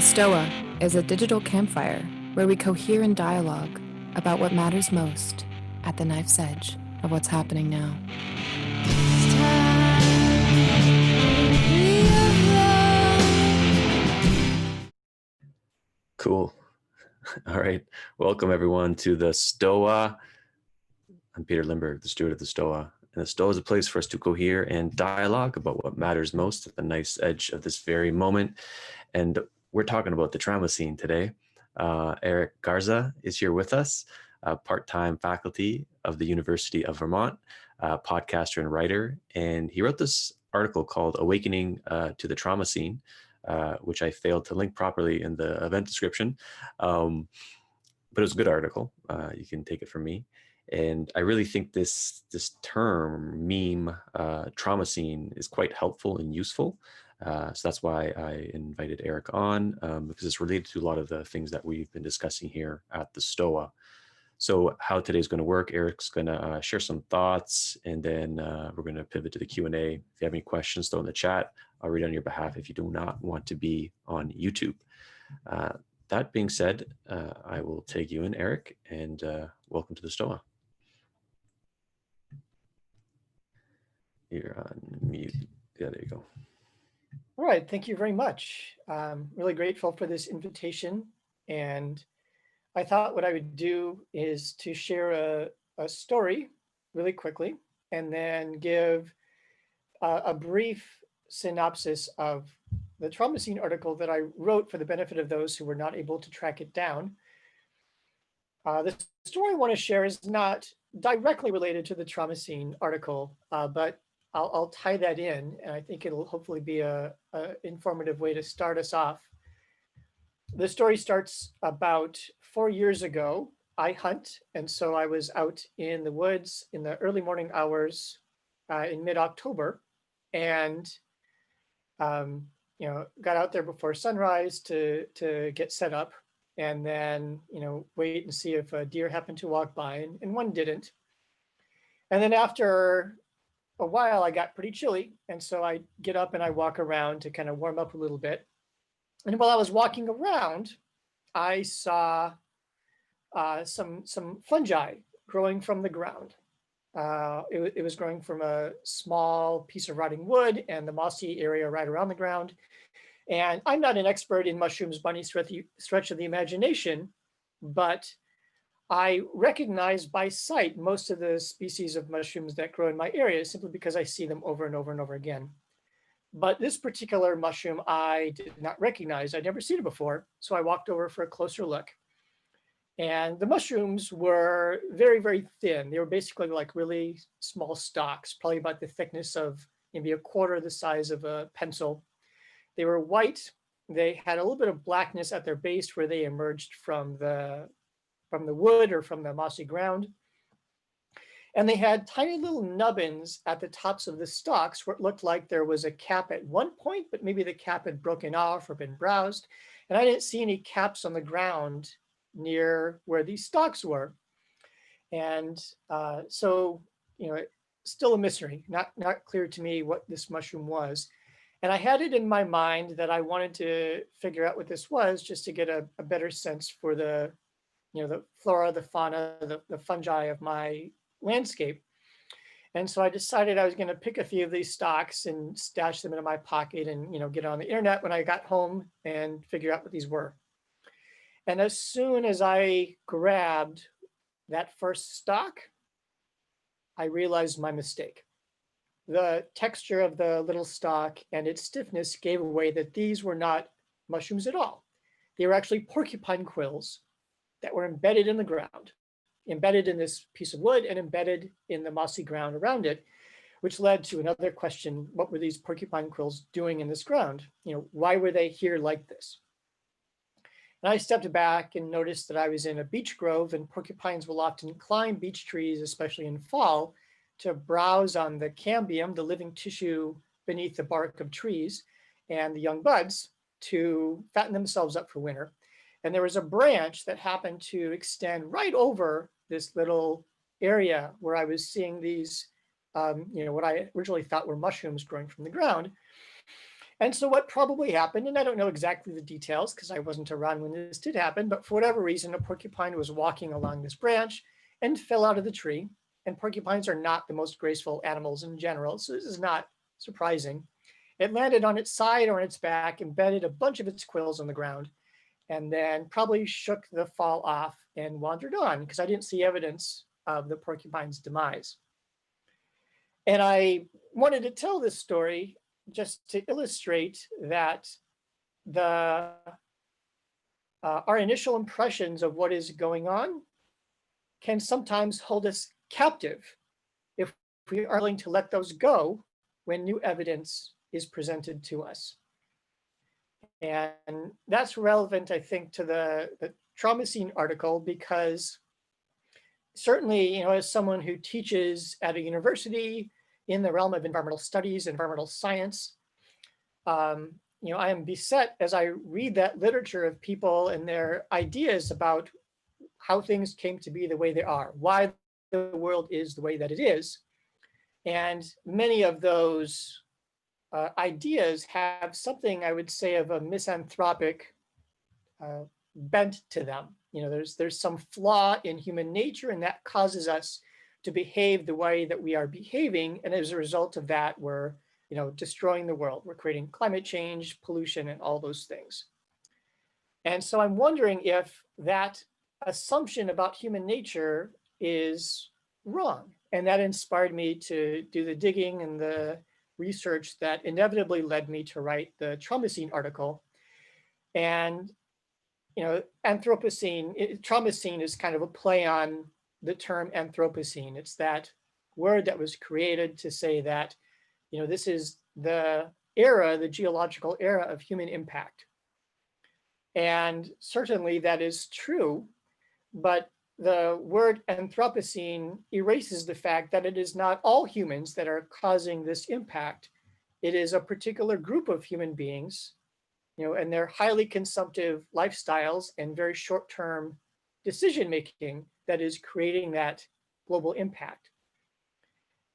Stoa is a digital campfire where we cohere in dialogue about what matters most at the knife's edge of what's happening now. Cool. All right. Welcome, everyone, to the Stoa. I'm Peter Limberg, the steward of the Stoa. And the Stoa is a place for us to cohere and dialogue about what matters most at the knife's edge of this very moment. And we're talking about the Traumacene today. Eric Garza is here with us, part-time faculty of the University of Vermont, podcaster and writer. And he wrote this article called Awakening to the Traumacene, which I failed to link properly in the event description. But it was a good article. You can take it from me. And I really think this term, meme, Traumacene, is quite helpful and useful. So that's why I invited Eric on, because it's related to a lot of the things that we've been discussing here at the Stoa. So how today's going to work, Eric's going to share some thoughts, and then we're going to pivot to the Q&A. If you have any questions, throw in the chat. I'll read on your behalf if you do not want to be on YouTube. That being said, I will take you in, Eric, and welcome to the Stoa. You're on mute. Yeah, there you go. All right, thank you very much. I'm really grateful for this invitation. And I thought what I would do is to share a story really quickly, and then give a brief synopsis of the Traumacene article that I wrote for the benefit of those who were not able to track it down. The story I want to share is not directly related to the Traumacene article, but I'll tie that in, and I think it'll hopefully be a informative way to start us off. The story starts about 4 years ago. I hunt, and so I was out in the woods in the early morning hours in mid-October, and got out there before sunrise to get set up, and then wait and see if a deer happened to walk by, and one didn't. And then after a while, I got pretty chilly, and so I get up and I walk around to kind of warm up a little bit. And while I was walking around, I saw some fungi growing from the ground. It was growing from a small piece of rotting wood and the mossy area right around the ground. And I'm not an expert in mushrooms by any stretch of the imagination, but I recognize by sight most of the species of mushrooms that grow in my area simply because I see them over and over and over again. But this particular mushroom I did not recognize. I'd never seen it before. So I walked over for a closer look. And the mushrooms were very, very thin. They were basically like really small stalks, probably about the thickness of maybe a quarter the size of a pencil. They were white. They had a little bit of blackness at their base where they emerged from the wood or from the mossy ground. And they had tiny little nubbins at the tops of the stalks where it looked like there was a cap at one point, but maybe the cap had broken off or been browsed. And I didn't see any caps on the ground near where these stalks were. And so, still a mystery, not clear to me what this mushroom was. And I had it in my mind that I wanted to figure out what this was just to get a better sense for the flora, the fauna, the fungi of my landscape. And so I decided I was going to pick a few of these stalks and stash them into my pocket and get on the internet when I got home and figure out what these were. And as soon as I grabbed that first stalk, I realized my mistake. The texture of the little stalk and its stiffness gave away that these were not mushrooms at all. They were actually porcupine quills that were embedded in the ground, embedded in this piece of wood and embedded in the mossy ground around it, which led to another question. What were these porcupine quills doing in this ground? Why were they here like this? And I stepped back and noticed that I was in a beech grove, and porcupines will often climb beech trees, especially in fall, to browse on the cambium, the living tissue beneath the bark of trees, and the young buds to fatten themselves up for winter. And there was a branch that happened to extend right over this little area where I was seeing these, what I originally thought were mushrooms growing from the ground. And so what probably happened, and I don't know exactly the details because I wasn't around when this did happen, but for whatever reason, a porcupine was walking along this branch and fell out of the tree. And porcupines are not the most graceful animals in general, so this is not surprising. It landed on its side or on its back, embedded a bunch of its quills on the ground, and then probably shook the fall off and wandered on because I didn't see evidence of the porcupine's demise. And I wanted to tell this story just to illustrate that the our initial impressions of what is going on can sometimes hold us captive if we are willing to let those go when new evidence is presented to us. And that's relevant, I think, to the Traumacene article because certainly, as someone who teaches at a university in the realm of environmental studies, environmental science, I am beset as I read that literature of people and their ideas about how things came to be the way they are, why the world is the way that it is. And many of those ideas have something, I would say, of a misanthropic bent to them. There's some flaw in human nature, and that causes us to behave the way that we are behaving. And as a result of that, we're destroying the world. We're creating climate change, pollution, and all those things. And so I'm wondering if that assumption about human nature is wrong. And that inspired me to do the digging and the research that inevitably led me to write the Traumacene article. And Traumacene is kind of a play on the term Anthropocene. It's that word that was created to say that, this is the geological era of human impact. And certainly that is true, but the word Anthropocene erases the fact that it is not all humans that are causing this impact. It is a particular group of human beings, and their highly consumptive lifestyles and very short-term decision-making that is creating that global impact.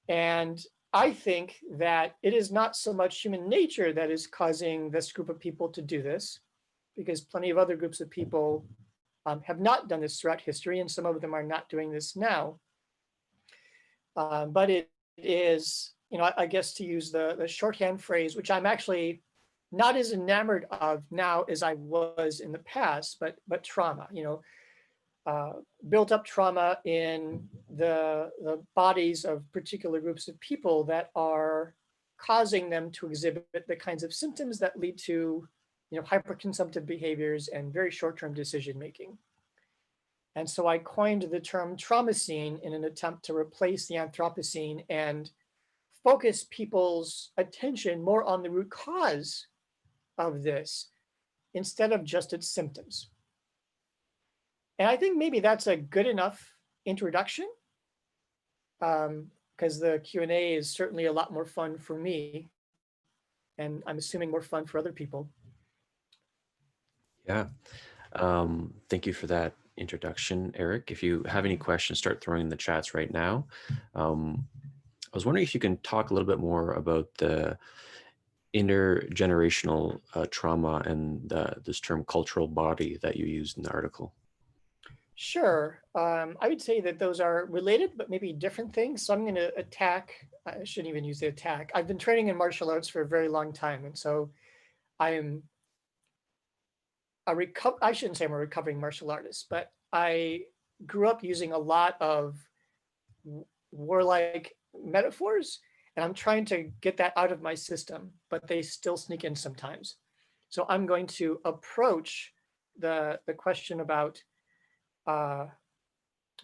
And I think that it is not so much human nature that is causing this group of people to do this, because plenty of other groups of people have not done this throughout history, and some of them are not doing this now. But it is, I guess to use the shorthand phrase, which I'm actually not as enamored of now as I was in the past, but trauma, built up trauma in the bodies of particular groups of people that are causing them to exhibit the kinds of symptoms that lead to hyperconsumptive behaviors and very short-term decision-making. And so I coined the term Traumacene in an attempt to replace the Anthropocene and focus people's attention more on the root cause of this instead of just its symptoms. And I think maybe that's a good enough introduction because the Q&A is certainly a lot more fun for me, and I'm assuming more fun for other people. Yeah. Thank you for that introduction, Eric. If you have any questions, start throwing in the chats right now. I was wondering if you can talk a little bit more about the intergenerational trauma and this term cultural body that you used in the article. Sure. I would say that those are related, but maybe different things. So I'm going to I shouldn't even use the attack. I've been training in martial arts for a very long time. And so I am I shouldn't say I'm a recovering martial artist, but I grew up using a lot of warlike metaphors, and I'm trying to get that out of my system, but they still sneak in sometimes. So I'm going to approach the question about, so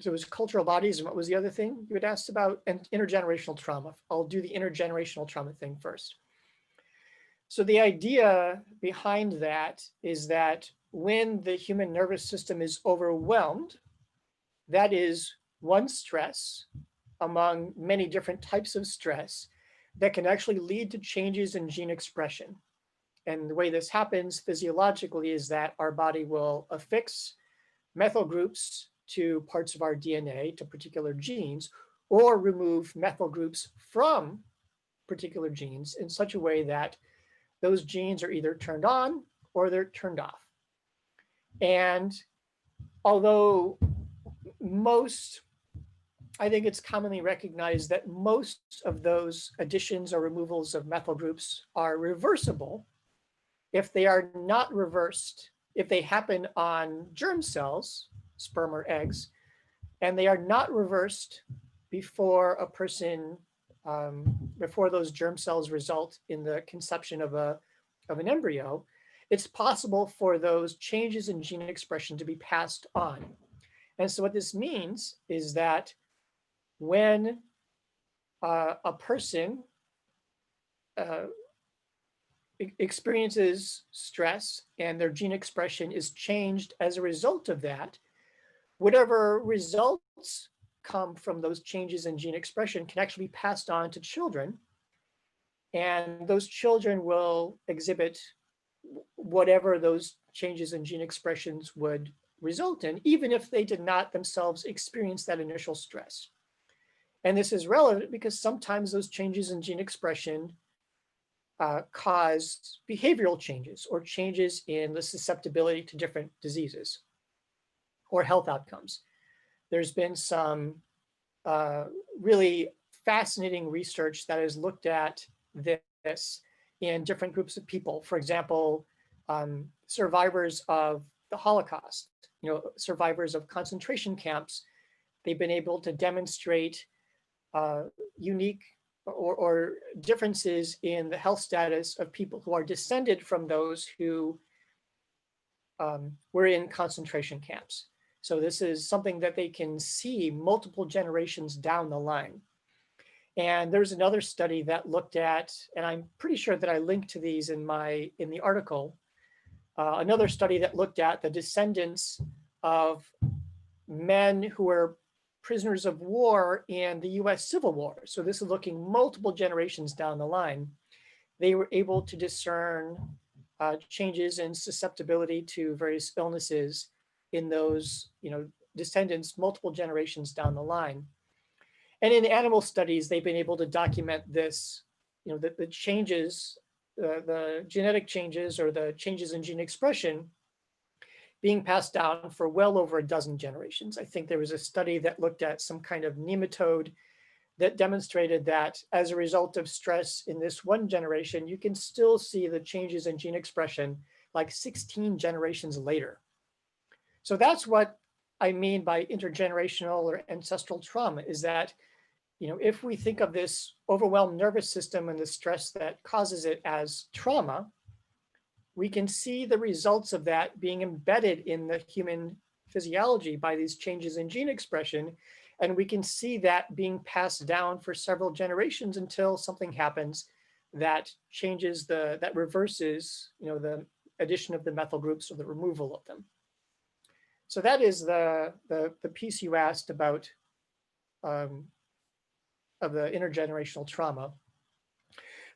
it was cultural bodies, and what was the other thing you had asked about? And intergenerational trauma. I'll do the intergenerational trauma thing first. So the idea behind that is that when the human nervous system is overwhelmed, that is one stress among many different types of stress that can actually lead to changes in gene expression. And the way this happens physiologically is that our body will affix methyl groups to parts of our DNA, to particular genes, or remove methyl groups from particular genes in such a way that those genes are either turned on or they're turned off. And although I think it's commonly recognized that most of those additions or removals of methyl groups are reversible, if they are not reversed, if they happen on germ cells, sperm or eggs, and they are not reversed before a person, before those germ cells result in the conception of an embryo, it's possible for those changes in gene expression to be passed on. And so what this means is that when a person experiences stress and their gene expression is changed as a result of that, whatever results come from those changes in gene expression can actually be passed on to children. And those children will exhibit whatever those changes in gene expressions would result in, even if they did not themselves experience that initial stress. And this is relevant because sometimes those changes in gene expression cause behavioral changes or changes in the susceptibility to different diseases or health outcomes. There's been some really fascinating research that has looked at this in different groups of people. For example, survivors of the Holocaust, survivors of concentration camps, they've been able to demonstrate unique or differences in the health status of people who are descended from those who were in concentration camps. So this is something that they can see multiple generations down the line. And there's another study that looked at, and I'm pretty sure that I linked to these in the article, another study that looked at the descendants of men who were prisoners of war in the US Civil War. So this is looking multiple generations down the line. They were able to discern changes in susceptibility to various illnesses in those descendants multiple generations down the line. And in animal studies, they've been able to document this, the changes, the genetic changes or the changes in gene expression being passed down for well over a dozen generations. I think there was a study that looked at some kind of nematode that demonstrated that as a result of stress in this one generation, you can still see the changes in gene expression like 16 generations later. So that's what I mean by intergenerational or ancestral trauma, is that if we think of this overwhelmed nervous system and the stress that causes it as trauma, we can see the results of that being embedded in the human physiology by these changes in gene expression. And we can see that being passed down for several generations until something happens that changes that reverses, the addition of the methyl groups or the removal of them. So that is the piece you asked about of the intergenerational trauma.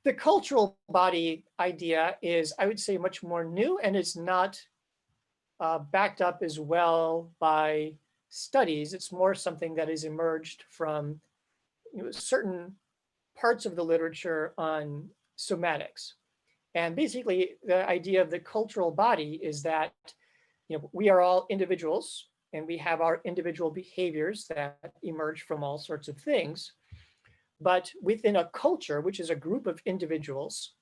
The cultural body idea is, I would say, much more new, and it's not backed up as well by studies. It's more something that has emerged from certain parts of the literature on somatics. And basically, the idea of the cultural body is that we are all individuals, and we have our individual behaviors that emerge from all sorts of things. But within a culture, which is a group of individuals,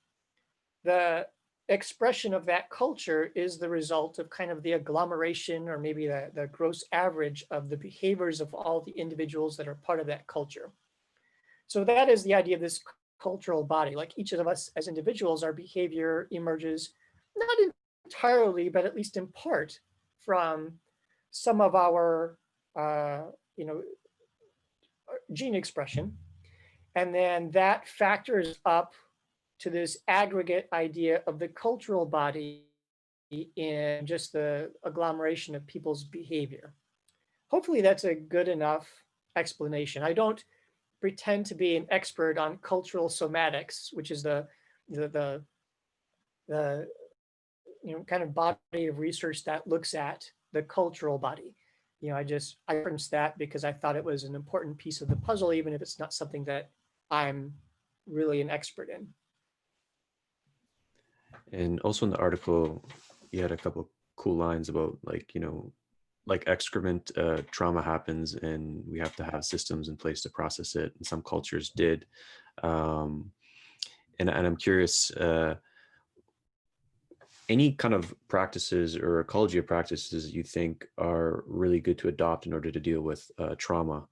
the expression of that culture is the result of kind of the agglomeration or maybe the gross average of the behaviors of all the individuals that are part of that culture. So that is the idea of this cultural body. Like each of us as individuals, our behavior emerges not entirely, but at least in part from some of our gene expression. And then that factors up to this aggregate idea of the cultural body in just the agglomeration of people's behavior. Hopefully that's a good enough explanation. I don't pretend to be an expert on cultural somatics, which is the kind of body of research that looks at the cultural body. I referenced that because I thought it was an important piece of the puzzle, even if it's not something that I'm really an expert in. And also in the article, you had a couple of cool lines about like, like excrement trauma happens and we have to have systems in place to process it. And some cultures did. Um, and I'm curious, any kind of practices or ecology of practices you think are really good to adopt in order to deal with trauma?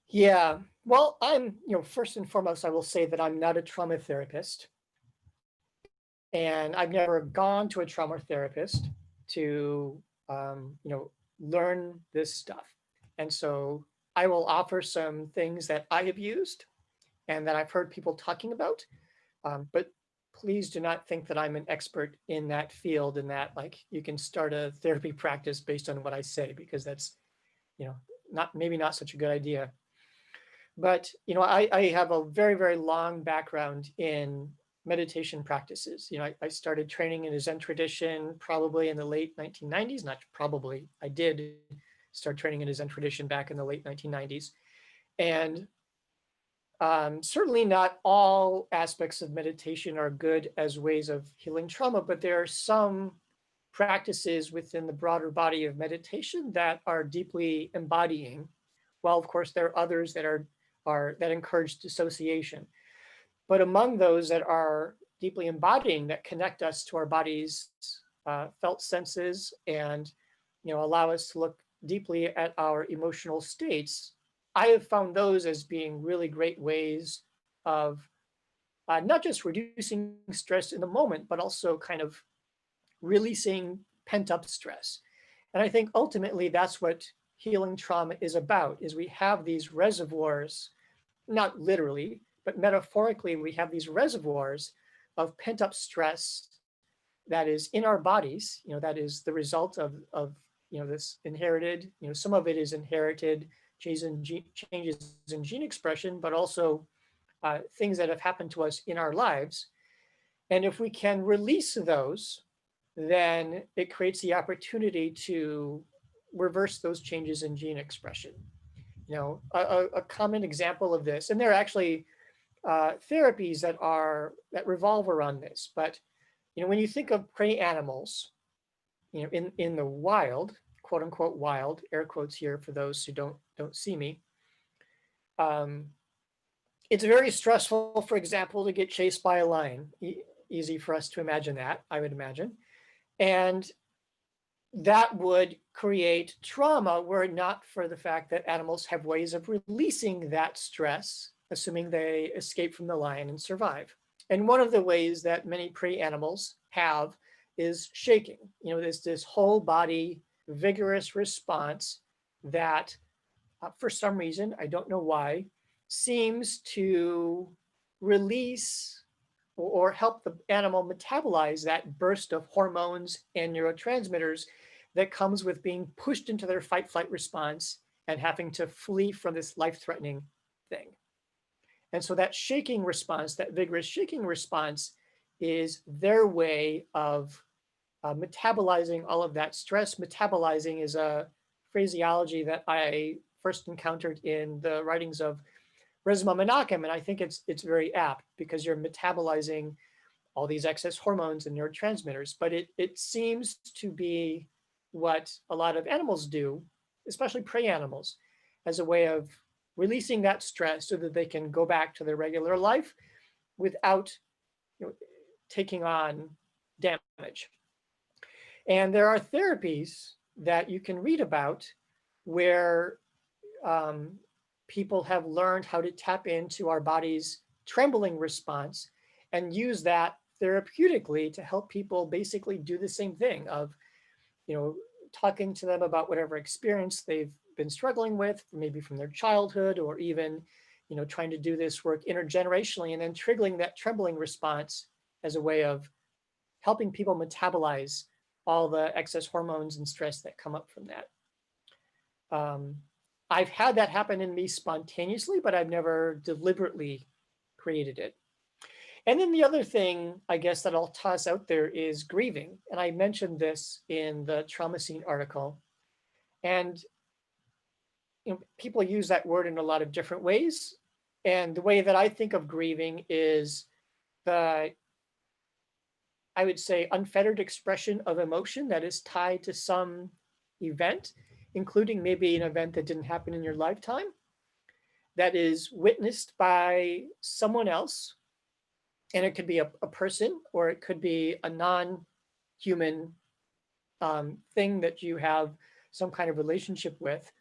Yeah, well, first and foremost, I will say that I'm not a trauma therapist, and I've never gone to a trauma therapist to, learn this stuff. And so I will offer some things that I have used and that I've heard people talking about. But please do not think that I'm an expert in that field and that like you can start a therapy practice based on what I say, because that's, you know, maybe not such a good idea. But I have a very, very long background in meditation practices. I started training in a Zen tradition probably in the late 1990s. Not probably, I did start training in a Zen tradition back in the late 1990s. And certainly not all aspects of meditation are good as ways of healing trauma, but there are some practices within the broader body of meditation that are deeply embodying. Well, of course, there are others that are that encourage dissociation. But among those that are deeply embodying, that connect us to our body's felt senses and allow us to look deeply at our emotional states, I have found those as being really great ways of not just reducing stress in the moment, but also kind of releasing pent up stress. And I think ultimately that's what healing trauma is about, is we have these reservoirs, not literally, but metaphorically, we have these reservoirs of pent up stress that is in our bodies, that is the result of this inherited, some of it is inherited changes in gene expression, but also things that have happened to us in our lives. And if we can release those, then it creates the opportunity to reverse those changes in gene expression. A common example of this, and there are actually therapies that revolve around this, but when you think of prey animals, in the wild, quote unquote wild, air quotes here for those who don't see me, it's very stressful, for example, to get chased by a lion. Easy for us to imagine that, I would imagine. And that would create trauma were it not for the fact that animals have ways of releasing that stress, assuming they escape from the lion and survive. And one of the ways that many prey animals have is shaking. There's this whole body vigorous response that, for some reason, I don't know why, seems to release or help the animal metabolize that burst of hormones and neurotransmitters that comes with being pushed into their fight flight response and having to flee from this life-threatening thing. And so that shaking response, that vigorous shaking response, is their way of metabolizing all of that stress. Metabolizing is a phraseology that I first encountered in the writings of Resmaa Menakem, and I think it's very apt because you're metabolizing all these excess hormones and neurotransmitters. But it seems to be what a lot of animals do, especially prey animals, as a way of releasing that stress so that they can go back to their regular life without taking on damage. And there are therapies that you can read about where people have learned how to tap into our body's trembling response and use that therapeutically to help people basically do the same thing of, talking to them about whatever experience they've been struggling with, maybe from their childhood, or even, trying to do this work intergenerationally and then triggering that trembling response as a way of helping people metabolize all the excess hormones and stress that come up from that. I've had that happen in me spontaneously, but I've never deliberately created it. And then the other thing, I guess, that I'll toss out there is grieving. And I mentioned this in the Traumacene article. And people use that word in a lot of different ways. And the way that I think of grieving is the, I would say, unfettered expression of emotion that is tied to some event, including maybe an event that didn't happen in your lifetime, that is witnessed by someone else. And it could be a person, or it could be a non-human thing that you have some kind of relationship with.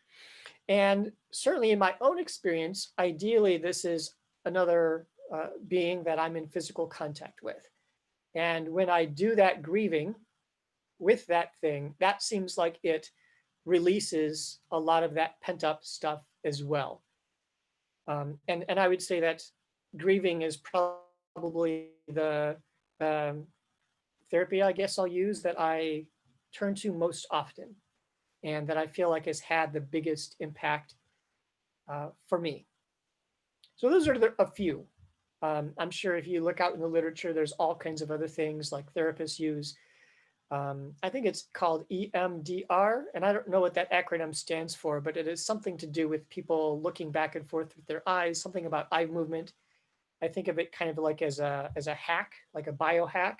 And certainly in my own experience, ideally, this is another being that I'm in physical contact with. And when I do that grieving with that thing, that seems like it releases a lot of that pent up stuff as well. And I would say that grieving is probably the therapy, I guess I'll use, that I turn to most often, and that I feel like has had the biggest impact for me. So those are a few. I'm sure if you look out in the literature, there's all kinds of other things like therapists use. I think it's called EMDR, and I don't know what that acronym stands for, but it is something to do with people looking back and forth with their eyes, something about eye movement. I think of it kind of like as a hack, like a biohack.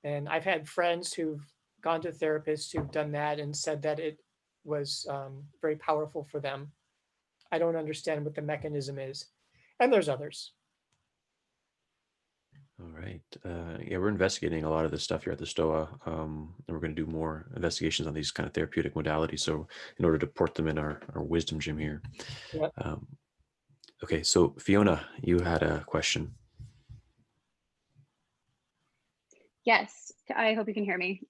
And I've had friends who've gone to therapists who've done that and said that it was very powerful for them. I don't understand what the mechanism is. And there's others. All right. Yeah, we're investigating a lot of this stuff here at the Stoa, and we're going to do more investigations on these kind of therapeutic modalities. So, in order to port them in our wisdom gym here. Yep. Okay, so Fiona, you had a question. Yes, I hope you can hear me.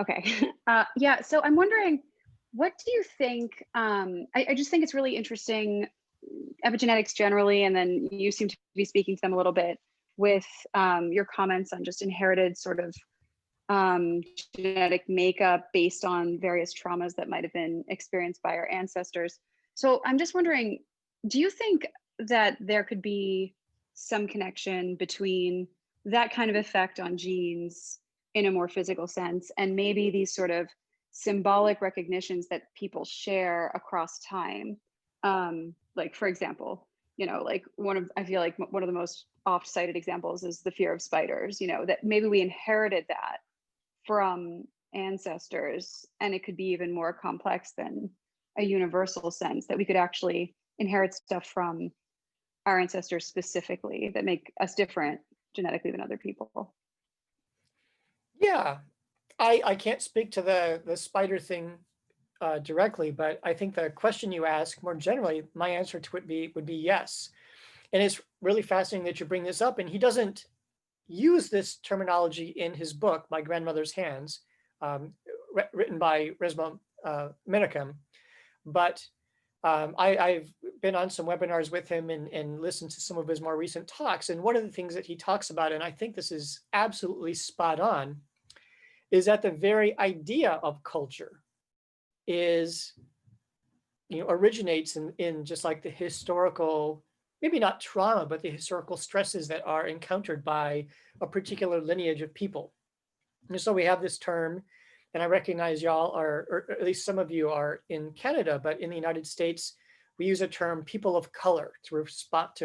Okay. Yeah, so I'm wondering, what do you think? I just think it's really interesting, epigenetics generally, and then you seem to be speaking to them a little bit with your comments on just inherited sort of genetic makeup based on various traumas that might have been experienced by our ancestors. So I'm just wondering, do you think that there could be some connection between that kind of effect on genes in a more physical sense, and maybe these sort of symbolic recognitions that people share across time? Like, for example, like I feel like one of the most oft cited examples is the fear of spiders, that maybe we inherited that from ancestors, and it could be even more complex than a universal sense, that we could actually inherit stuff from our ancestors specifically that make us different genetically than other people. Yeah, I can't speak to the spider thing directly, but I think the question you ask more generally, my answer to it would be yes. And it's really fascinating that you bring this up. And he doesn't use this terminology in his book, My Grandmother's Hands, written by Resmaa Menakem. But I've been on some webinars with him and listened to some of his more recent talks. And one of the things that he talks about, and I think this is absolutely spot on, is that the very idea of culture is, originates in just like the historical, maybe not trauma, but the historical stresses that are encountered by a particular lineage of people. And so we have this term, and I recognize y'all are, or at least some of you are in Canada, but in the United States, we use a term people of color to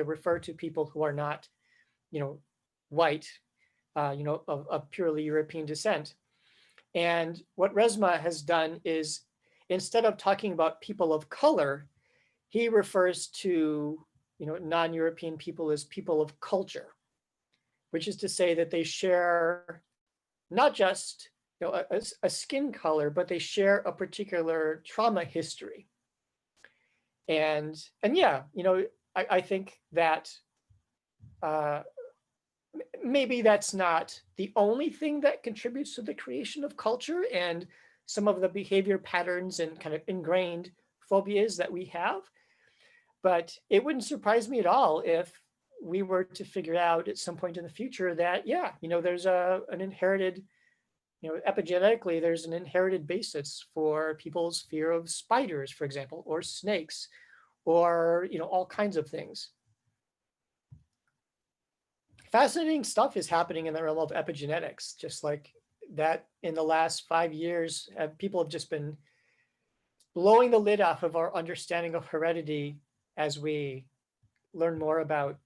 refer to people who are not, white, of purely European descent. And what Resmaa has done is, instead of talking about people of color, he refers to non-European people as people of culture, which is to say that they share not just a skin color, but they share a particular trauma history. And yeah, I think that maybe that's not the only thing that contributes to the creation of culture and some of the behavior patterns and kind of ingrained phobias that we have. But it wouldn't surprise me at all if we were to figure out at some point in the future that, yeah, there's an inherited, epigenetically, there's an inherited basis for people's fear of spiders, for example, or snakes, or, all kinds of things. Fascinating stuff is happening in the realm of epigenetics, just like that in the last 5 years, people have just been blowing the lid off of our understanding of heredity as we learn more about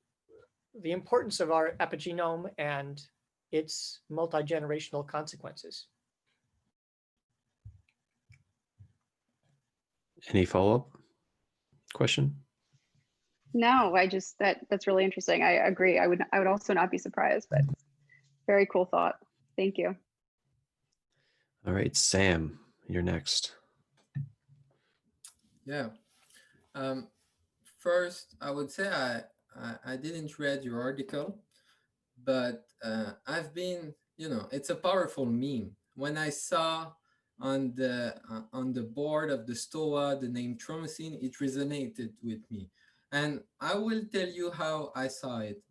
the importance of our epigenome and its multi-generational consequences. Any follow-up question? No, I just that's really interesting. I agree. I would also not be surprised, but very cool thought. Thank you. All right, Sam, you're next. Yeah. First, I would say I didn't read your article, but I've been, it's a powerful meme. When I saw on the board of the Stoa the name Traumacene, it resonated with me, and I will tell you how I saw it.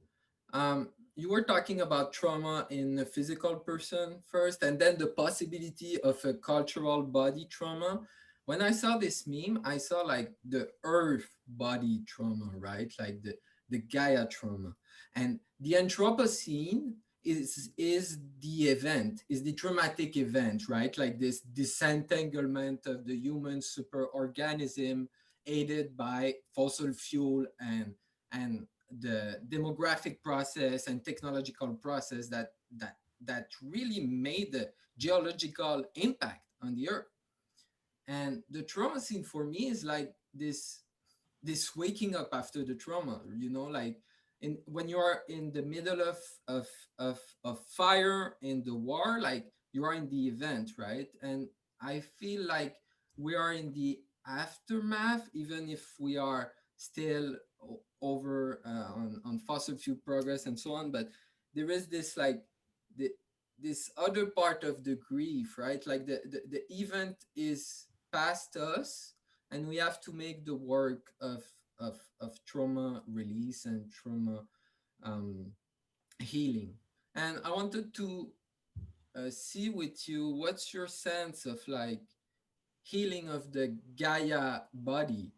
You were talking about trauma in a physical person first, and then the possibility of a cultural body trauma. When I saw this meme, I saw like the earth body trauma, right? Like the Gaia trauma. And the Anthropocene is the event, is the traumatic event, right? Like this disentanglement of the human superorganism aided by fossil fuel and the demographic process and technological process that really made the geological impact on the earth. And the trauma scene for me is like this waking up after the trauma, like when you are in the middle of fire in the war, like you are in the event, right? And I feel like we are in the aftermath, even if we are still over on fossil fuel progress and so on, but there is this like the this other part of the grief, right? Like the event is past us, and we have to make the work of trauma release and trauma um, healing. And I wanted to see with you, what's your sense of like healing of the Gaia body,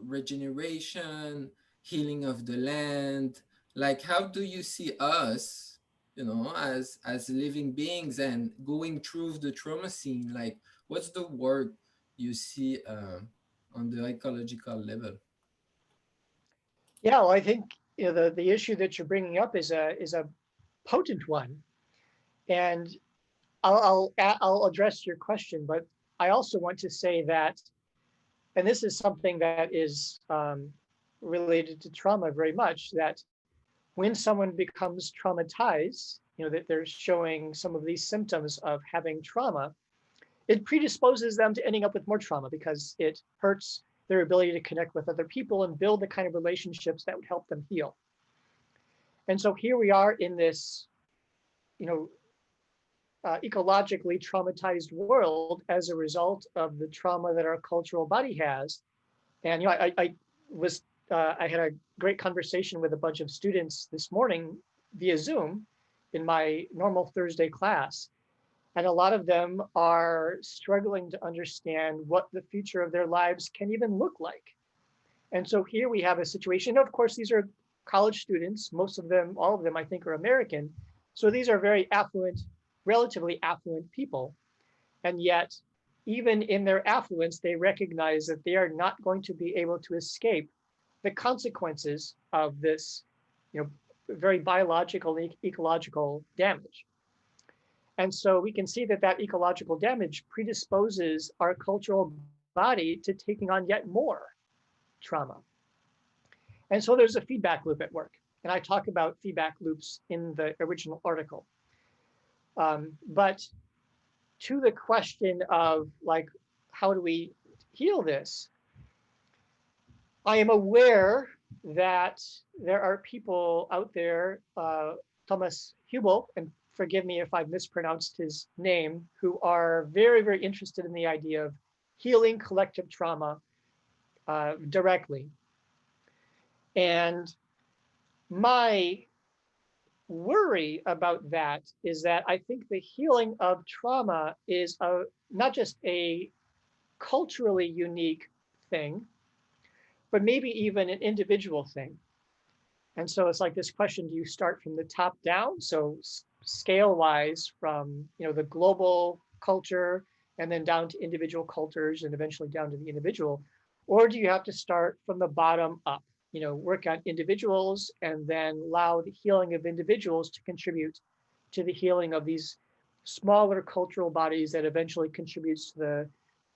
regeneration, healing of the land? Like, how do you see us, as living beings and going through the trauma scene? Like, what's the work you see on the ecological level? Yeah, well, I think the issue that you're bringing up is a potent one, and I'll address your question, but I also want to say that, and this is something that is related to trauma very much, that when someone becomes traumatized, that they're showing some of these symptoms of having trauma, it predisposes them to ending up with more trauma because it hurts their ability to connect with other people and build the kind of relationships that would help them heal. And so here we are in this, ecologically traumatized world as a result of the trauma that our cultural body has. And I had a great conversation with a bunch of students this morning via Zoom in my normal Thursday class. And a lot of them are struggling to understand what the future of their lives can even look like. And so here we have a situation. Of course, these are college students. Most of them, all of them, I think, are American. So these are very affluent, relatively affluent people. And yet, even in their affluence, they recognize that they are not going to be able to escape the consequences of this, very biological and ecological damage. And so we can see that ecological damage predisposes our cultural body to taking on yet more trauma. And so there's a feedback loop at work. And I talk about feedback loops in the original article. But to the question of like, how do we heal this? I am aware that there are people out there, Thomas Hubel, and forgive me if I've mispronounced his name, who are very, very interested in the idea of healing collective trauma directly. And my worry about that is that I think the healing of trauma is not just a culturally unique thing, but maybe even an individual thing. And so it's like this question, do you start from the top down? So scale-wise from the global culture and then down to individual cultures and eventually down to the individual? Or do you have to start from the bottom up? work on individuals and then allow the healing of individuals to contribute to the healing of these smaller cultural bodies that eventually contributes to the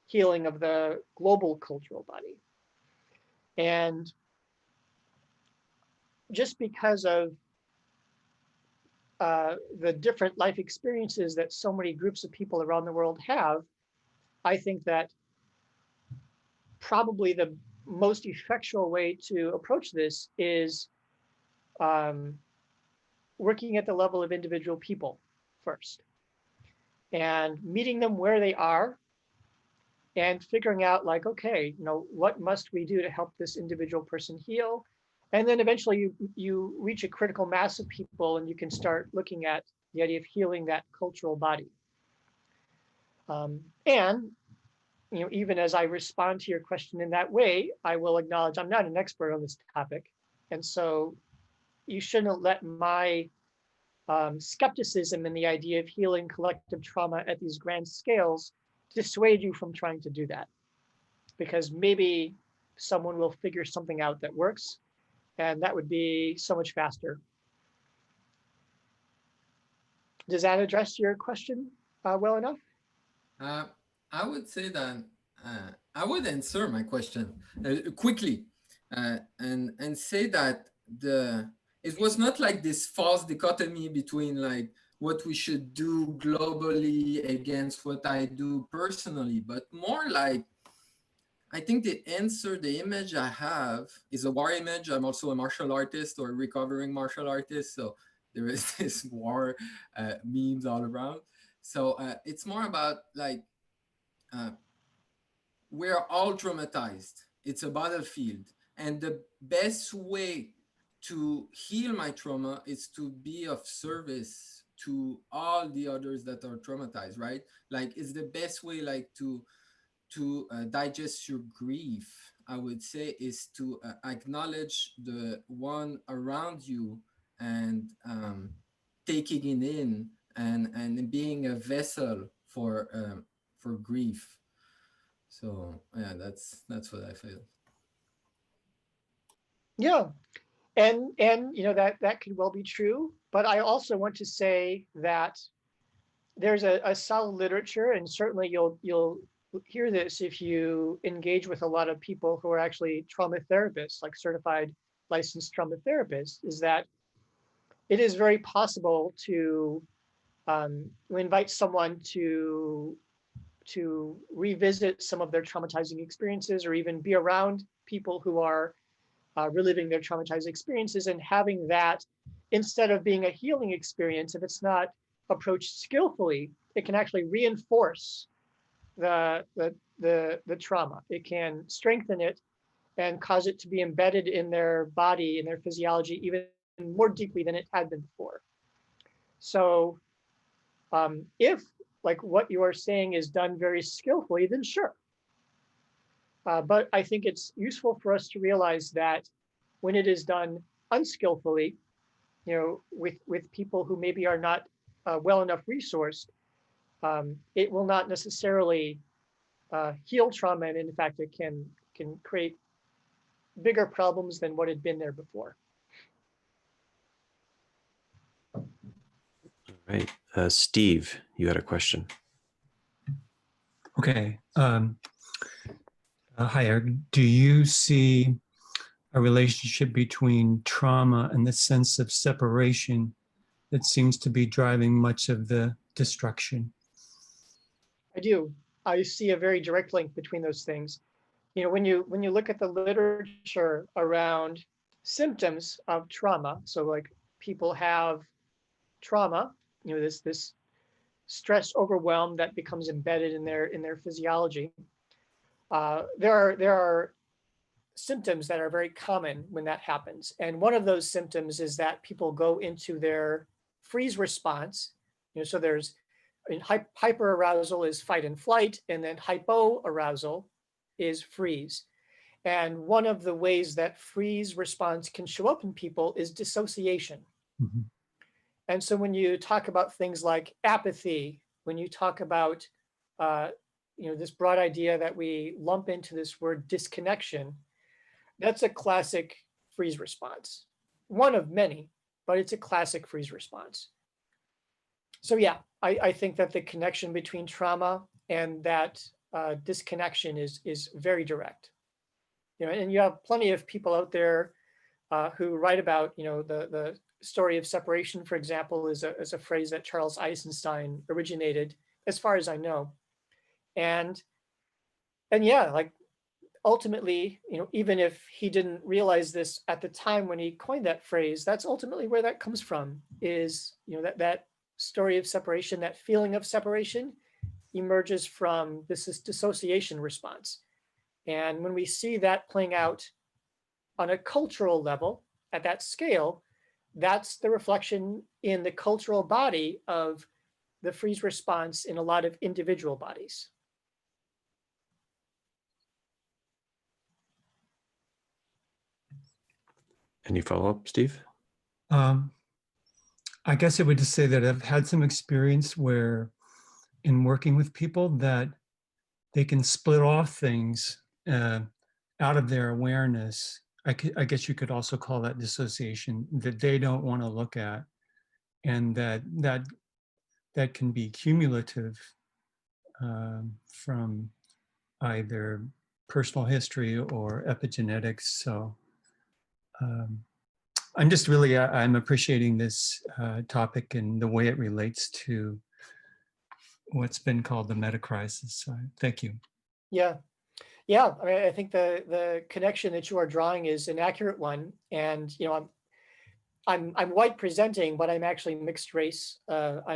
healing of the global cultural body. And just because of the different life experiences that so many groups of people around the world have, I think that probably the most effectual way to approach this is working at the level of individual people first and meeting them where they are and figuring out like, okay, what must we do to help this individual person heal? And then eventually you reach a critical mass of people and you can start looking at the idea of healing that cultural body. And even as I respond to your question in that way, I will acknowledge I'm not an expert on this topic. And so you shouldn't let my skepticism in the idea of healing collective trauma at these grand scales dissuade you from trying to do that. Because maybe someone will figure something out that works, and that would be so much faster. Does that address your question well enough? I would say that I would answer my question quickly and say that it was not like this false dichotomy between like what we should do globally against what I do personally, but more like I think the answer, the image I have is a war image. I'm also a martial artist or a recovering martial artist, so there is this war memes all around. So it's more about like we're all traumatized. It's a battlefield. And the best way to heal my trauma is to be of service to all the others that are traumatized, right? Like it's the best way like to digest your grief, I would say, is to acknowledge the one around you and taking it in and being a vessel for grief. So yeah, that's what I feel. Yeah, and that could well be true. But I also want to say that there's a solid literature, and certainly you'll hear this if you engage with a lot of people who are actually trauma therapists, like certified licensed trauma therapists, is that it is very possible to invite someone to revisit some of their traumatizing experiences, or even be around people who are reliving their traumatizing experiences, and having that, instead of being a healing experience, if it's not approached skillfully, it can actually reinforce the trauma. It can strengthen it and cause it to be embedded in their body, in their physiology, even more deeply than it had been before. So if like what you are saying is done very skillfully, then sure. But I think it's useful for us to realize that when it is done unskillfully, with people who maybe are not well enough resourced, it will not necessarily heal trauma, and in fact, it can create bigger problems than what had been there before. All right, Steve, you had a question. Okay. Hi, Eric. Do you see a relationship between trauma and the sense of separation that seems to be driving much of the destruction? I do. I see a very direct link between those things. When you look at the literature around symptoms of trauma, so like people have trauma, this stress overwhelm that becomes embedded in their physiology. There are symptoms that are very common when that happens, and one of those symptoms is that people go into their freeze response. So there's hyperarousal is fight and flight, and then hypoarousal is freeze. And one of the ways that freeze response can show up in people is dissociation. Mm-hmm. And so when you talk about things like apathy, when you talk about this broad idea that we lump into this word disconnection, that's a classic freeze response. One of many, but it's a classic freeze response. So yeah, I think that the connection between trauma and that disconnection is very direct. And you have plenty of people out there who write about, the story of separation, for example, is a phrase that Charles Eisenstein originated, as far as I know. And yeah, like ultimately, even if he didn't realize this at the time when he coined that phrase, that's ultimately where that comes from, is, that story of separation, that feeling of separation emerges from this dissociation response. And when we see that playing out on a cultural level at that scale, that's the reflection in the cultural body of the freeze response in a lot of individual bodies. Any follow-up, Steve? I guess I would just say that I've had some experience where in working with people that they can split off things out of their awareness. I guess you could also call that dissociation, that they don't want to look at, and that can be cumulative from either personal history or epigenetics. So I'm just really, I'm appreciating this topic and the way it relates to what's been called the meta crisis. So thank you. Yeah. Yeah, I mean, I think the connection that you are drawing is an accurate one. And I'm white presenting, but I'm actually mixed race. I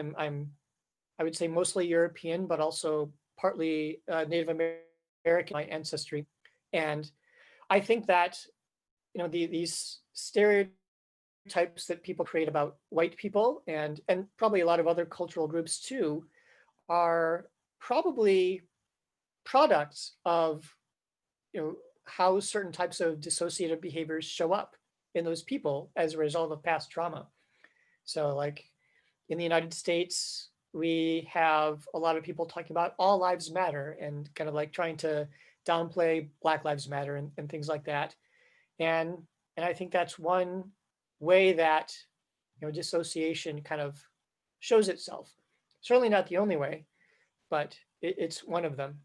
would say mostly European, but also partly Native American, my ancestry. And I think that these stereotypes that people create about white people and probably a lot of other cultural groups too are probably products of how certain types of dissociative behaviors show up in those people as a result of past trauma. So like in the United States, we have a lot of people talking about all lives matter and kind of like trying to downplay Black Lives Matter and things like that. And I think that's one way that dissociation kind of shows itself. Certainly not the only way, but it's one of them.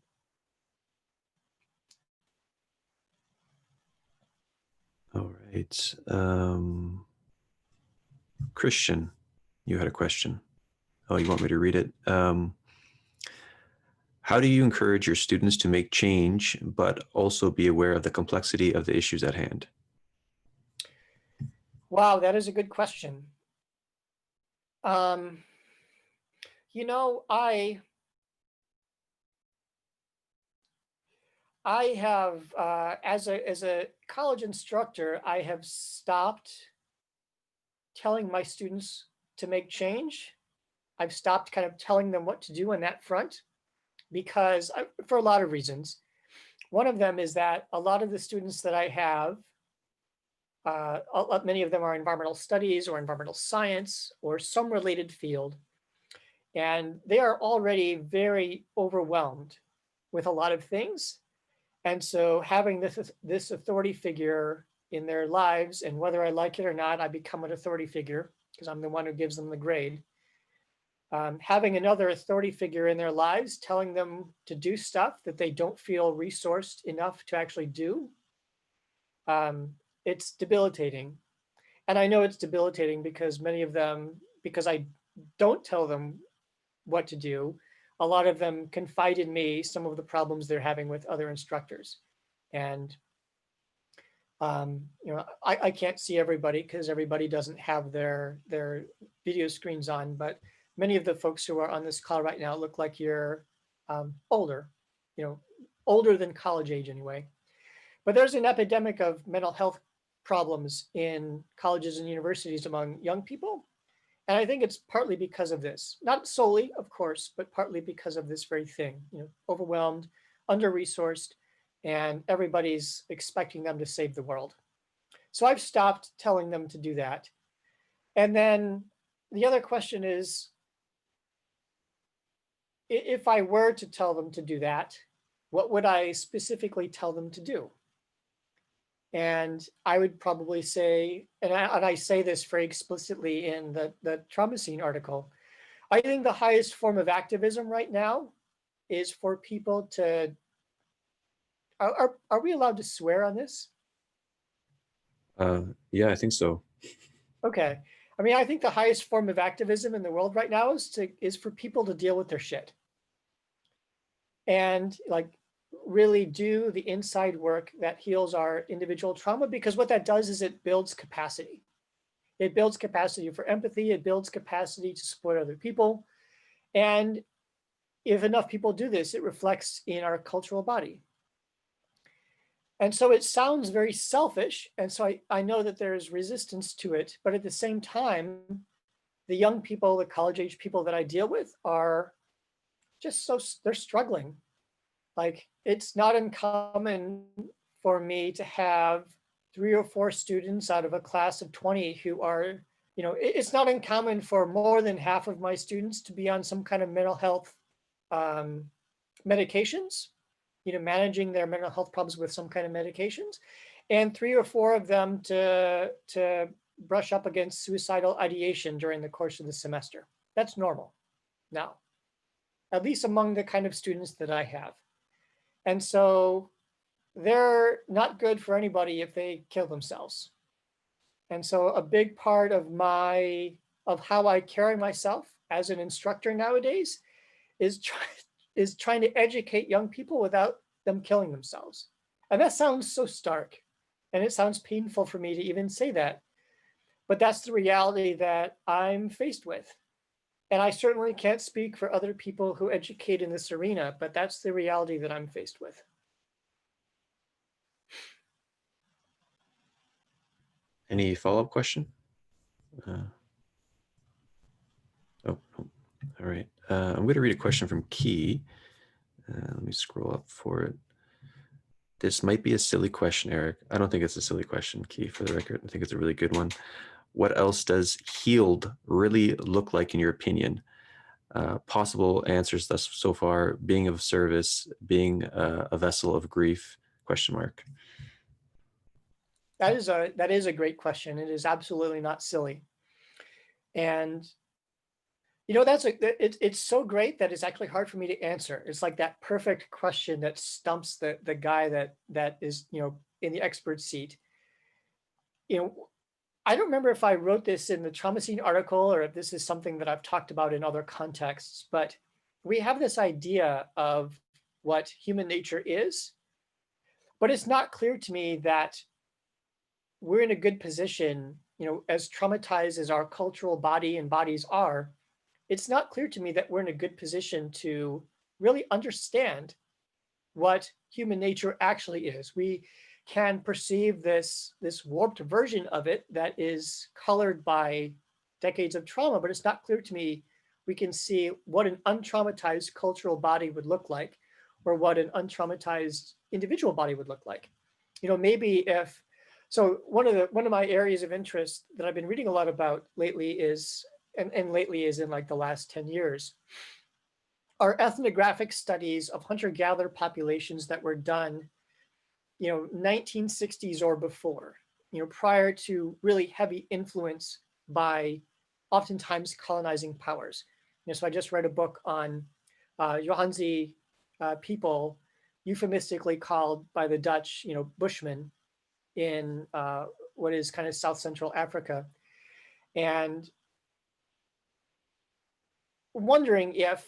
All right. Christian, you had a question. Oh, you want me to read it? How do you encourage your students to make change, but also be aware of the complexity of the issues at hand? Wow, that is a good question. I have, as a college instructor, I have stopped telling my students to make change. I've stopped kind of telling them what to do on that front because for a lot of reasons. One of them is that a lot of the students that I have, many of them are environmental studies or environmental science or some related field, and they are already very overwhelmed with a lot of things. And so having this authority figure in their lives, and whether I like it or not, I become an authority figure because I'm the one who gives them the grade. Having another authority figure in their lives telling them to do stuff that they don't feel resourced enough to actually do, it's debilitating. And I know it's debilitating because many of them, because I don't tell them what to do, a lot of them confide in me some of the problems they're having with other instructors. And I can't see everybody because everybody doesn't have their video screens on, but many of the folks who are on this call right now look like you're older, older than college age anyway. But there's an epidemic of mental health problems in colleges and universities among young people. And I think it's partly because of this, not solely, of course, but partly because of this very thing, overwhelmed, under-resourced, and everybody's expecting them to save the world. So I've stopped telling them to do that. And then the other question is, if I were to tell them to do that, what would I specifically tell them to do? And I would probably say, and I say this very explicitly in the Traumacene article, I think the highest form of activism right now is for people to, are we allowed to swear on this? Yeah, I think so. Okay. I mean, I think the highest form of activism in the world right now is for people to deal with their shit. And like really do the inside work that heals our individual trauma, because what that does is it builds capacity. It builds capacity for empathy. It builds capacity to support other people. And if enough people do this, it reflects in our cultural body. And so it sounds very selfish. And so I know that there's resistance to it. But at the same time, the young people, the college age people that I deal with are just so, they're struggling. Like it's not uncommon for me to have 3 or 4 students out of a class of 20 who are, you know, it's not uncommon for more than half of my students to be on some kind of mental health medications, you know, managing their mental health problems with some kind of medications, and 3 or 4 of them to brush up against suicidal ideation during the course of the semester. That's normal now, at least among the kind of students that I have. And so they're not good for anybody if they kill themselves. And so a big part of how I carry myself as an instructor nowadays is trying to educate young people without them killing themselves. And that sounds so stark, and it sounds painful for me to even say that, but that's the reality that I'm faced with. And I certainly can't speak for other people who educate in this arena, but that's the reality that I'm faced with. Any follow-up question? Oh, all right. I'm going to read a question from Key. Let me scroll up for it. This might be a silly question, Eric. I don't think it's a silly question, Key, for the record. I think it's a really good one. What else does healed really look like in your opinion? Possible answers thus so far: being of service, being a vessel of grief, question mark. That is a great question. It is absolutely not silly. And you know, it's so great that it's actually hard for me to answer. It's like that perfect question that stumps the guy that is, you know, in the expert seat. You know, I don't remember if I wrote this in the Traumacene article or if this is something that I've talked about in other contexts, but we have this idea of what human nature is, but it's not clear to me that we're in a good position, you know, as traumatized as our cultural body and bodies are, it's not clear to me that we're in a good position to really understand what human nature actually is. We can perceive this warped version of it that is colored by decades of trauma, but it's not clear to me we can see what an untraumatized cultural body would look like, or what an untraumatized individual body would look like. You know, maybe if, so one of my areas of interest that I've been reading a lot about lately is, and lately is in like the last 10 years, are ethnographic studies of hunter-gatherer populations that were done, you know, 1960s or before, you know, prior to really heavy influence by oftentimes colonizing powers. You know, so I just read a book on Johansi people, euphemistically called by the Dutch, you know, Bushmen in what is kind of South Central Africa. And wondering if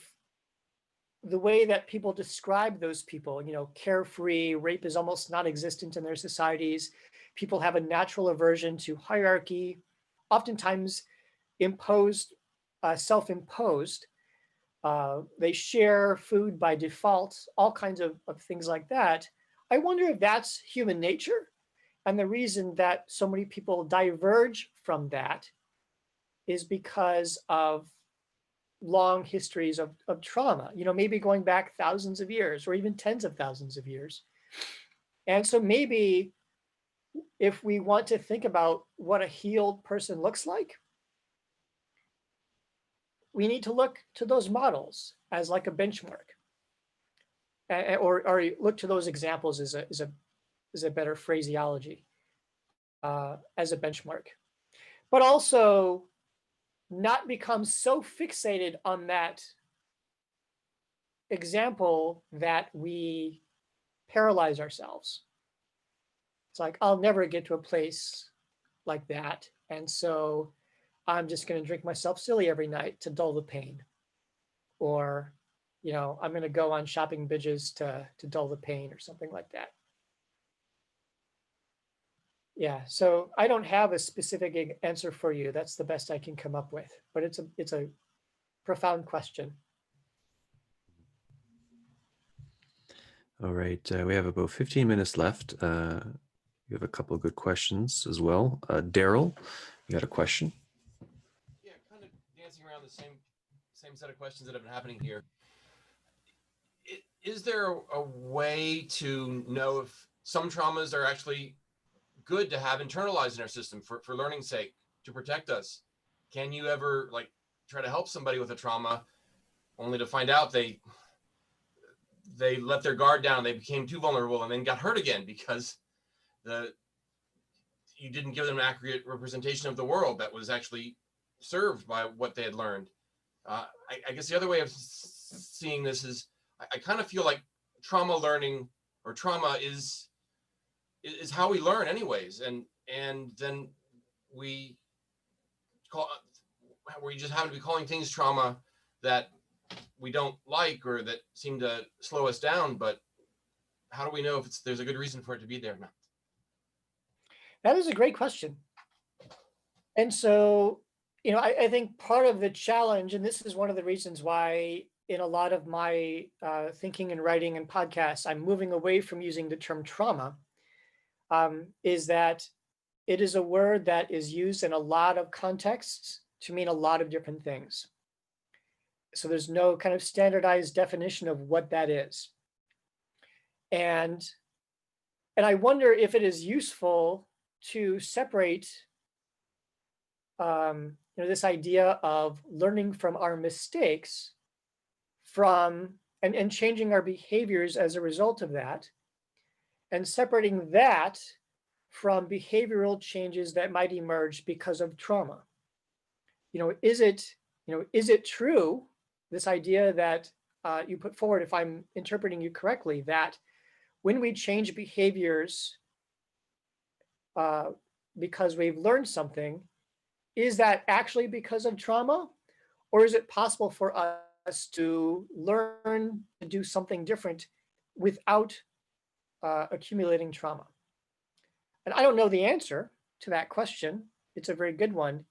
the way that people describe those people, you know, carefree, rape is almost non-existent in their societies. People have a natural aversion to hierarchy, oftentimes imposed, self-imposed. They share food by default, all kinds of things like that. I wonder if that's human nature. And the reason that so many people diverge from that is because of long histories of trauma, you know, maybe going back thousands of years or even tens of thousands of years. And so maybe if we want to think about what a healed person looks like, we need to look to those models as like a benchmark, or look to those examples as a better phraseology. as a benchmark, but also not become so fixated on that example that we paralyze ourselves. It's like, I'll never get to a place like that. And so I'm just going to drink myself silly every night to dull the pain. Or, I'm going to go on shopping binges to dull the pain or something like that. Yeah, so I don't have a specific answer for you. That's the best I can come up with. But it's a profound question. All right, we have about 15 minutes left. You have a couple of good questions as well. Daryl, you got a question? Yeah, kind of dancing around the same set of questions that have been happening here. Is there a way to know if some traumas are actually good to have internalized in our system for learning's sake, to protect us? Can you ever try to help somebody with a trauma only to find out they let their guard down, they became too vulnerable, and then got hurt again because you didn't give them an accurate representation of the world that was actually served by what they had learned? I guess the other way of seeing this is I kind of feel like trauma learning or trauma is how we learn anyways. And then we just happen to be calling things trauma that we don't like or that seem to slow us down. But how do we know if there's a good reason for it to be there or not? That is a great question. And so, I think part of the challenge, and this is one of the reasons why in a lot of my thinking and writing and podcasts, I'm moving away from using the term trauma, is that it is a word that is used in a lot of contexts to mean a lot of different things. So there's no kind of standardized definition of what that is. And I wonder if it is useful to separate this idea of learning from our mistakes from and changing our behaviors as a result of that, and separating that from behavioral changes that might emerge because of trauma. Is it true, this idea that you put forward, if I'm interpreting you correctly, that when we change behaviors because we've learned something, is that actually because of trauma? Or is it possible for us to learn to do something different without accumulating trauma? And I don't know the answer to that question. It's a very good one,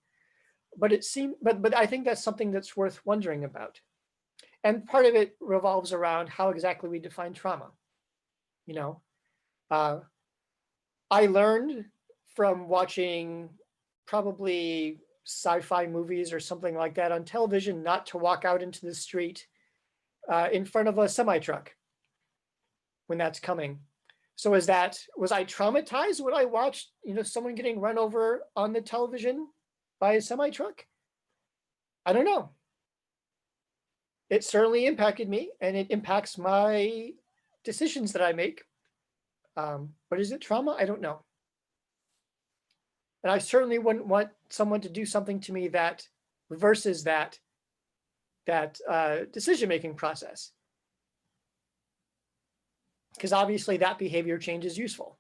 but but I think that's something that's worth wondering about. And part of it revolves around how exactly we define trauma. I learned from watching probably sci-fi movies or something like that on television not to walk out into the street in front of a semi-truck when that's coming. So was I traumatized when I watched someone getting run over on the television by a semi-truck? I don't know. It certainly impacted me, and it impacts my decisions that I make. But is it trauma? I don't know. And I certainly wouldn't want someone to do something to me that reverses that decision-making process. Because obviously that behavior change is useful.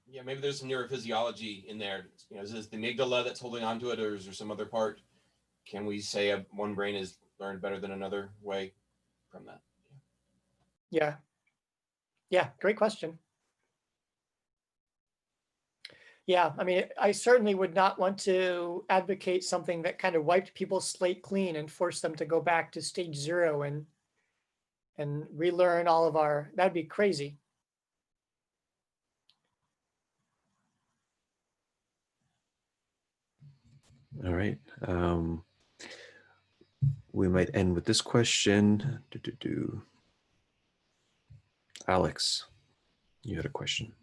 Yeah, maybe there's some neurophysiology in there. Is this the amygdala that's holding onto it, or is there some other part? Can we say one brain is learned better than another way from that? Yeah. Yeah, great question. Yeah, I mean, I certainly would not want to advocate something that kind of wiped people's slate clean and forced them to go back to stage 0 and relearn all of that'd be crazy. All right. We might end with this question. Alex, you had a question.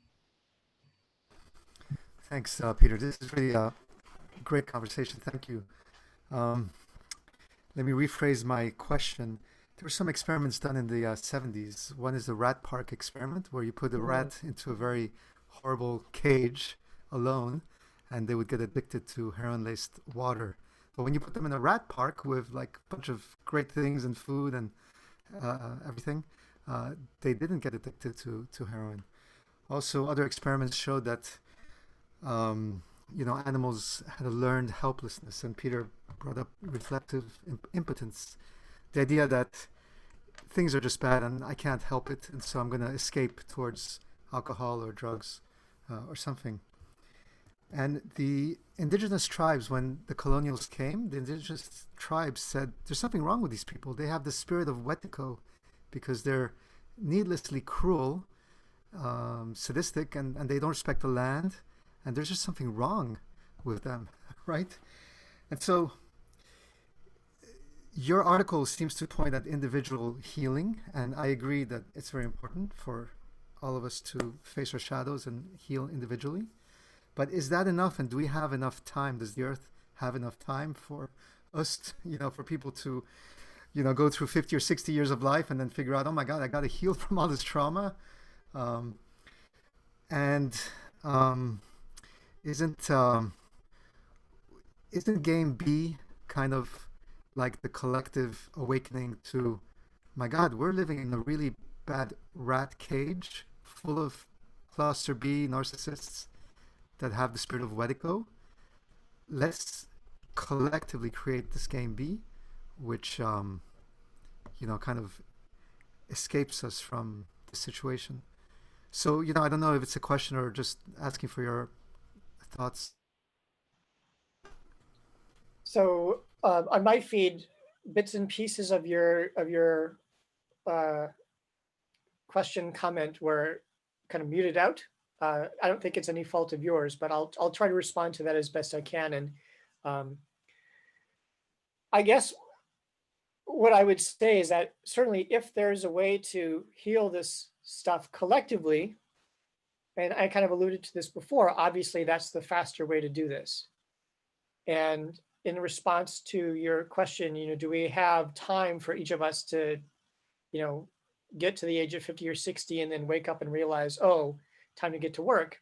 Thanks, Peter. This is really a great conversation. Thank you. Let me rephrase my question. There were some experiments done in the 70s. One is the rat park experiment, where you put a rat into a very horrible cage alone, and they would get addicted to heroin-laced water. But when you put them in a rat park with like a bunch of great things and food and everything, they didn't get addicted to heroin. Also, other experiments showed that animals had a learned helplessness, and Peter brought up reflective impotence, the idea that things are just bad and I can't help it, and so I'm going to escape towards alcohol or drugs or something. And the indigenous tribes, when the colonials came, the indigenous tribes said, there's something wrong with these people. They have the spirit of Wetiko because they're needlessly cruel, sadistic, and they don't respect the land. And there's just something wrong with them, right? And so your article seems to point at individual healing, and I agree that it's very important for all of us to face our shadows and heal individually. But is that enough? And do we have enough time? Does the earth have enough time for us, for people to, go through 50 or 60 years of life and then figure out, oh my God, I got to heal from all this trauma? Isn't game B kind of like the collective awakening to, my God, we're living in a really bad rat cage full of cluster B narcissists that have the spirit of Wetiko? Let's collectively create this game B, which, kind of escapes us from the situation. So, I don't know if it's a question or just asking for your thoughts. So on my feed, bits and pieces of your question comment were kind of muted out. I don't think it's any fault of yours, but I'll try to respond to that as best I can. And I guess what I would say is that certainly if there's a way to heal this stuff collectively, and I kind of alluded to this before, obviously that's the faster way to do this. And in response to your question, do we have time for each of us to, get to the age of 50 or 60 and then wake up and realize, oh, time to get to work?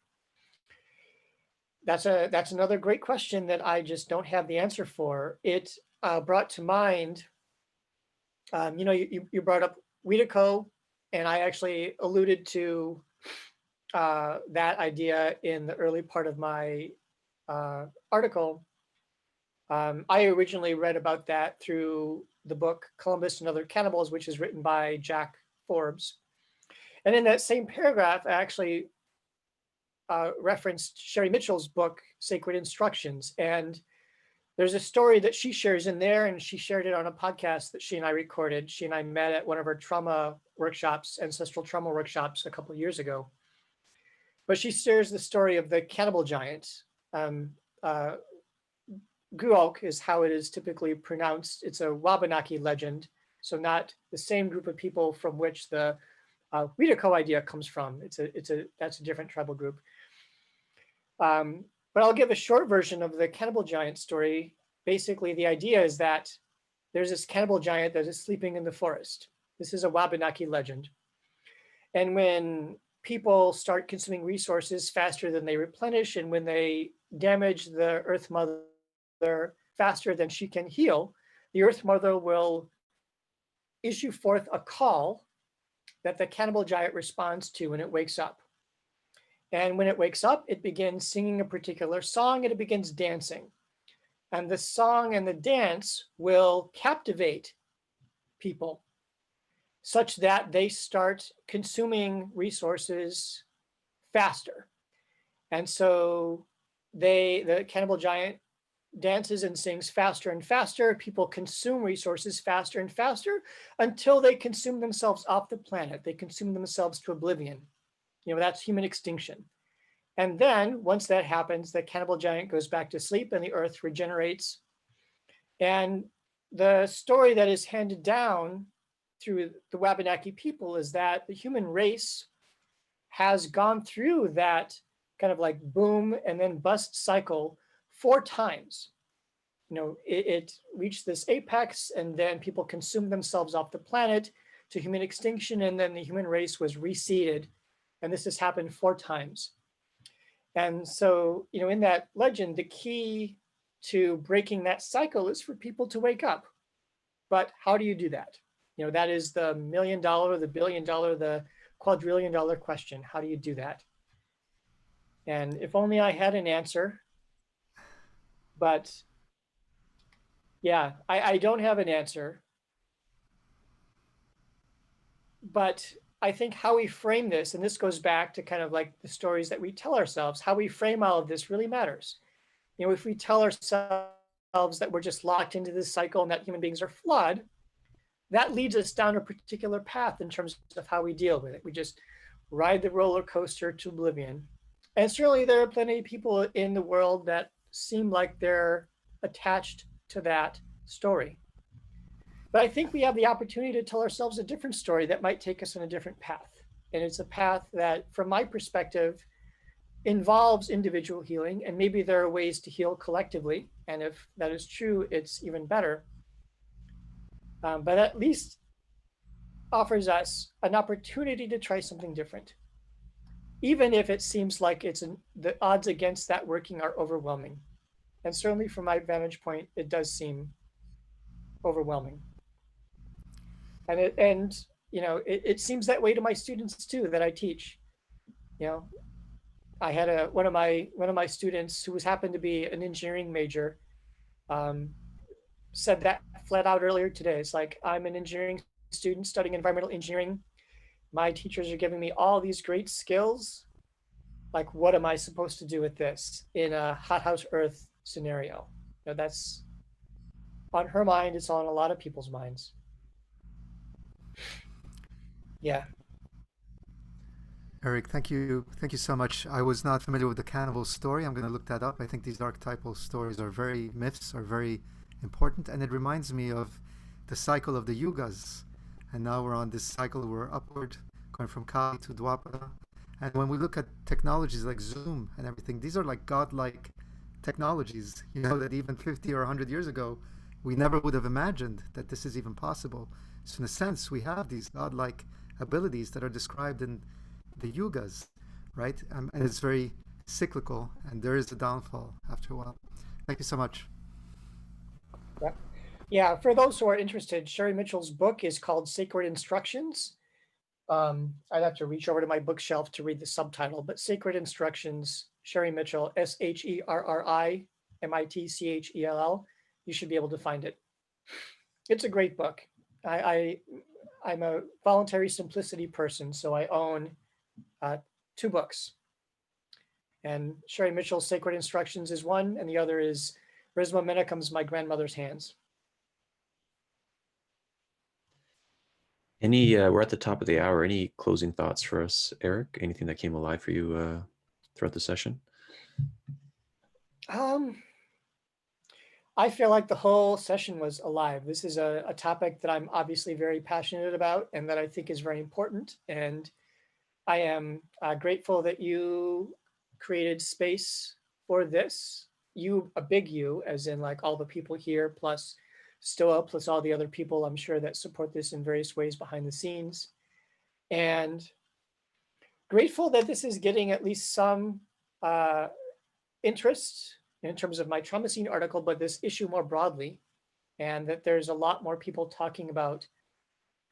That's another great question that I just don't have the answer for. It brought to mind, you brought up Wetiko, and I actually alluded to that idea in the early part of my article. I originally read about that through the book Columbus and Other Cannibals, which is written by Jack Forbes. And in that same paragraph, I actually referenced Sherry Mitchell's book, Sacred Instructions. And there's a story that she shares in there, and she shared it on a podcast that she and I recorded. She and I met at one of our trauma workshops, ancestral trauma workshops, a couple of years ago. But she shares the story of the Cannibal Giant. Guok is how it is typically pronounced. It's a Wabanaki legend, so not the same group of people from which the Wetiko idea comes from. That's a different tribal group. But I'll give a short version of the Cannibal Giant story. Basically, the idea is that there's this cannibal giant that is sleeping in the forest. This is a Wabanaki legend. And when people start consuming resources faster than they replenish, and when they damage the Earth Mother faster than she can heal, the Earth Mother will issue forth a call that the cannibal giant responds to when it wakes up. And when it wakes up, it begins singing a particular song and it begins dancing. And the song and the dance will captivate people such that they start consuming resources faster. And so the cannibal giant dances and sings faster and faster. People consume resources faster and faster until they consume themselves off the planet. They consume themselves to oblivion. That's human extinction. And then once that happens, the cannibal giant goes back to sleep and the earth regenerates. And the story that is handed down through the Wabanaki people is that the human race has gone through that kind of like boom and then bust cycle 4 times. it reached this apex, and then people consumed themselves off the planet to human extinction, and then the human race was reseeded. And this has happened 4 times. And so, in that legend, the key to breaking that cycle is for people to wake up. But how do you do that? That is the $1 million, the $1 billion, the quadrillion dollar question. How do you do that? And if only I had an answer. But yeah, I don't have an answer. But I think how we frame this, and this goes back to kind of like the stories that we tell ourselves, how we frame all of this really matters. If we tell ourselves that we're just locked into this cycle and that human beings are flawed, that leads us down a particular path in terms of how we deal with it. We just ride the roller coaster to oblivion. And certainly there are plenty of people in the world that seem like they're attached to that story. But I think we have the opportunity to tell ourselves a different story that might take us on a different path. And it's a path that, from my perspective, involves individual healing. And maybe there are ways to heal collectively. And if that is true, it's even better. But at least offers us an opportunity to try something different. Even if it seems like the odds against that working are overwhelming. And certainly from my vantage point, it does seem overwhelming. And it seems that way to my students too that I teach. I had one of my students who happened to be an engineering major said that flat out earlier today. It's like, I'm an engineering student studying environmental engineering. My teachers are giving me all these great skills. Like, what am I supposed to do with this in a hothouse Earth scenario? That's on her mind. It's on a lot of people's minds. Yeah. Eric, thank you so much. I was not familiar with the cannibal story. I'm going to look that up. I think these archetypal stories myths are very important, and it reminds me of the cycle of the Yugas. And now we're on this cycle, we're upward, going from Kali to Dwapara. And when we look at technologies like Zoom and everything, these are like godlike technologies, that even 50 or 100 years ago, we never would have imagined that this is even possible. So in a sense, we have these godlike abilities that are described in the Yugas, right? And it's very cyclical, and there is a downfall after a while. Thank you so much. Yeah, for those who are interested, Sherry Mitchell's book is called Sacred Instructions. I'd have to reach over to my bookshelf to read the subtitle, but Sacred Instructions, Sherry Mitchell, SherryMitchell. You should be able to find it. It's a great book. I'm a voluntary simplicity person, so I own 2 books. And Sherry Mitchell's Sacred Instructions is one, and the other is Risma Menacem's My Grandmother's Hands. We're at the top of the hour. Any closing thoughts for us, Eric? Anything that came alive for you throughout the session? I feel like the whole session was alive. This is a topic that I'm obviously very passionate about and that I think is very important. And I am grateful that you created space for this. You, a big you, as in like all the people here, plus Stoa, plus all the other people I'm sure that support this in various ways behind the scenes. And grateful that this is getting at least some interest in terms of my Traumacene article, but this issue more broadly, and that there's a lot more people talking about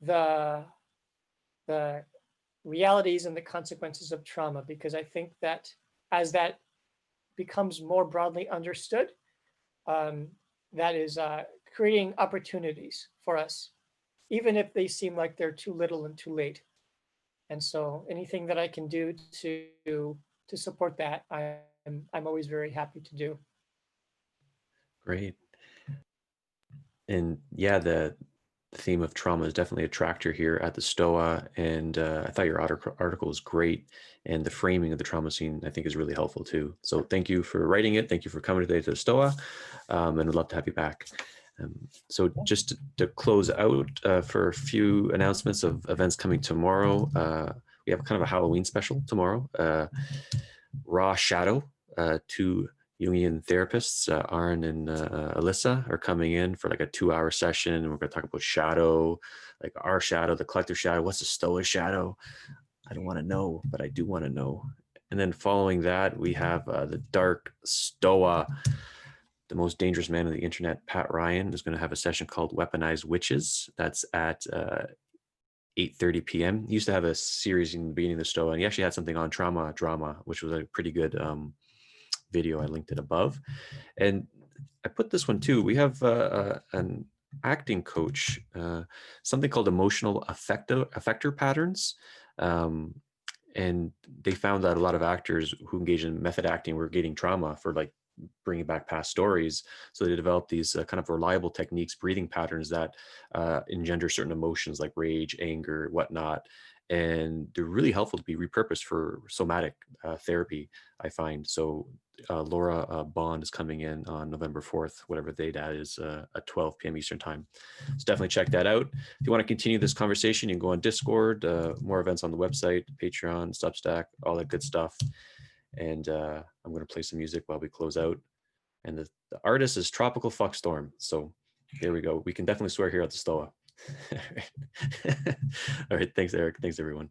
the realities and the consequences of trauma, because I think that as that becomes more broadly understood, that is creating opportunities for us, even if they seem like they're too little and too late. And so anything that I can do to support that, I'm always very happy to do. Great. And yeah, the theme of trauma is definitely a tractor here at the Stoa. And I thought your article was great. And the framing of the Traumacene, I think, is really helpful too. So thank you for writing it. Thank you for coming today to the Stoa. And I'd love to have you back. So just to close out for a few announcements of events coming tomorrow, we have kind of a Halloween special tomorrow. Raw Shadow, 2 Jungian therapists, Aaron and Alyssa, are coming in for like a 2-hour session. And we're going to talk about shadow, like our shadow, the collective shadow. What's the Stoa shadow? I don't want to know, but I do want to know. And then following that, we have the dark Stoa, the most dangerous man on the internet, Pat Ryan, is going to have a session called Weaponized Witches. That's at 8:30 p.m. He used to have a series in the beginning of the Stoa, and he actually had something on trauma drama, which was a pretty good video. I linked it above. And I put this one too. We have an acting coach, something called emotional effector patterns. And they found that a lot of actors who engage in method acting were getting trauma for like bringing back past stories. So they developed these kind of reliable techniques, breathing patterns that engender certain emotions like rage, anger, whatnot. And they're really helpful to be repurposed for somatic therapy, I find. So Laura Bond is coming in on November 4th, whatever the date that is, at 12 p.m. Eastern time. So definitely check that out. If you want to continue this conversation, you can go on Discord, more events on the website, Patreon, Substack, all that good stuff. And I'm going to play some music while we close out. And the artist is Tropical Fuckstorm. So here we go. We can definitely swear here at the Stoa. All right. Thanks, Eric. Thanks, everyone.